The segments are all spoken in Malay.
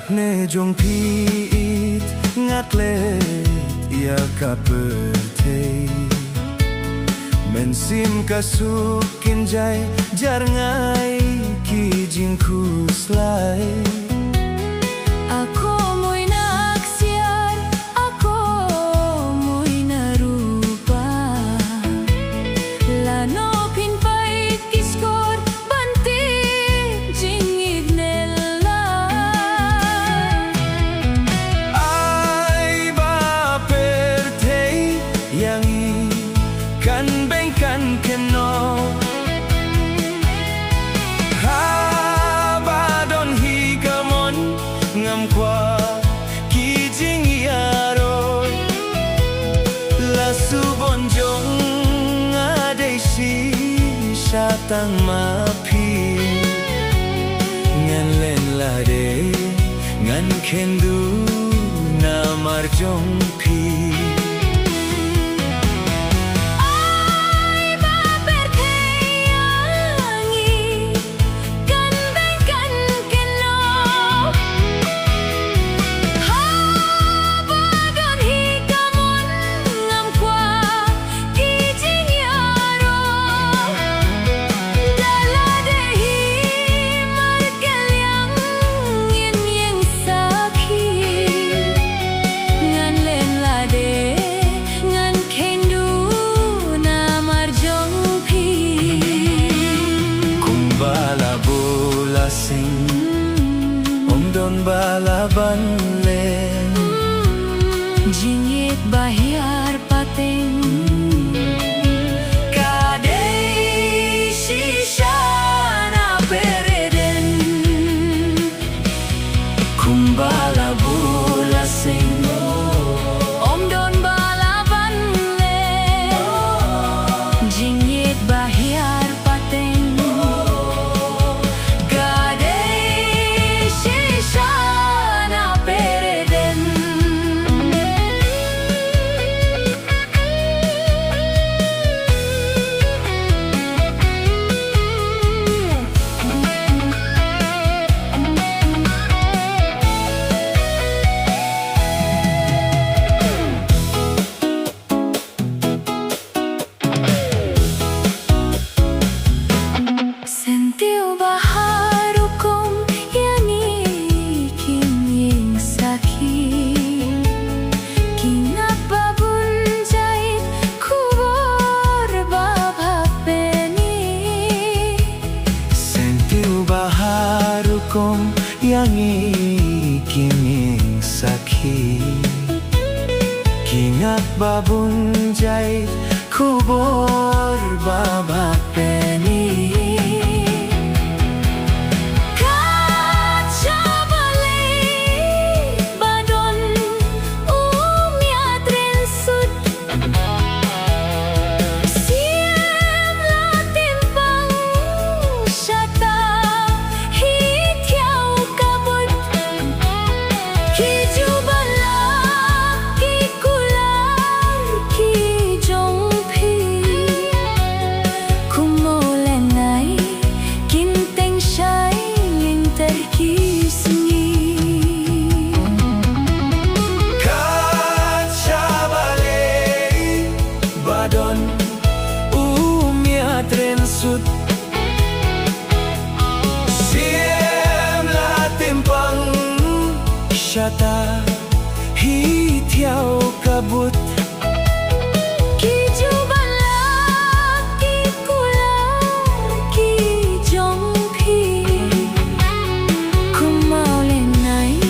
Ne jong piit ngatlet ia ka Pyrthei men sim kasukin jai jar ngai ki jing kuslai ako mo'y nagsiar, ako mo'y narupa lano pinpait kiskor bantik jingig nela ai ba Pyrthei yang i kan beng kan Kynnoh ngam kwa ki jing Waroh la su bon jong adai si satang ma phi ngan len la de ngan khen du na mar jong phi don balaban len jingit bahyar pateng kadei sishana pereden kumbala bula sing om don balaban len jingit bahyar pateng yang ikiming sakhi kingat babun jai kubor babak peni Shata hi theo kabut ki jubala ki kula ki jong phi kumau len nai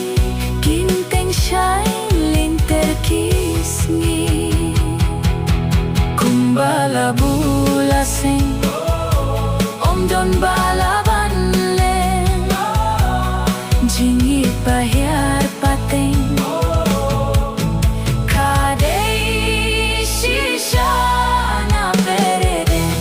kin teng shai len ter kisngi kumbala bula sing om don balaban len jingit bahyar pateng kadei sishana pereden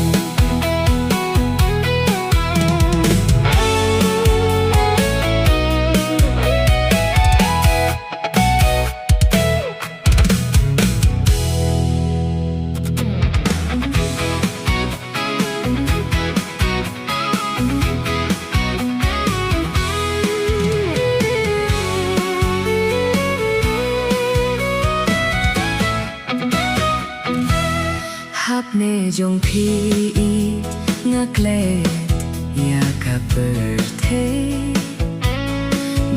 jong phi ngaklet ya ka Pyrthei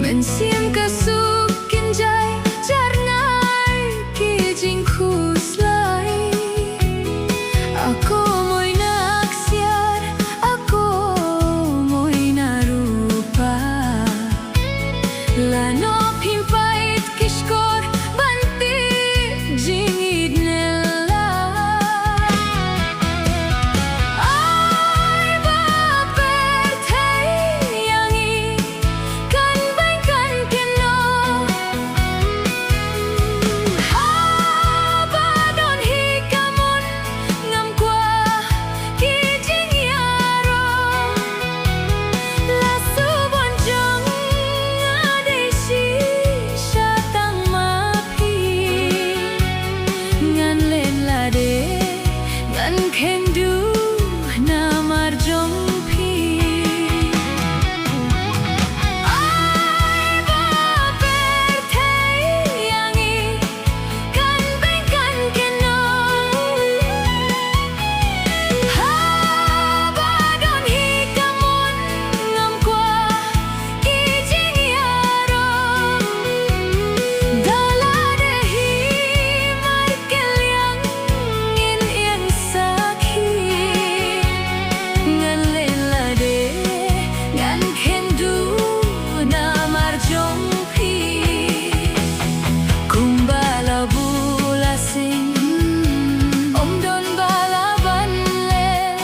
men sim ka suk kin jai char ngai ki jing khus lai ako moi nak siar ako moi na rupa la no phim pait kishkor banti jing idnella ai ba Pyrthei yangi kan beiñ kan Kynnoh ha ba don hi kamon ngam kwa ki jing Waroh la su bon jong ade shi sha tang ma phi ngan len la de ngan khen du na mar jong phi ai ba Pyrthei yangi kan beiñ kan Kynnoh ha ba don hi kamon ngam kwa ki jing Waroh dala de hi mai kelyang in yang sakhi ngan len la de ngan khen du na mar jong phi kumbala bula sing om don bala ban len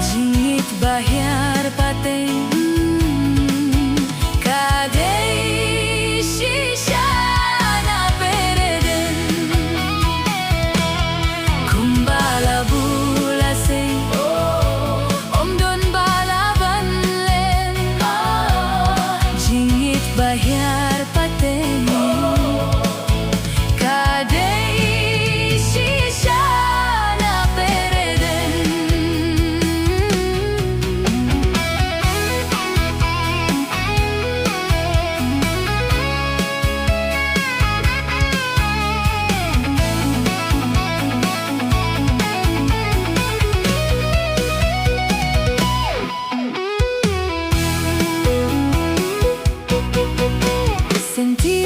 jingit bahyar pateng kadei shisha na pereden kumbala bula sing om don bala ban len jingit bahyar pateng kadei shisha na pereden senti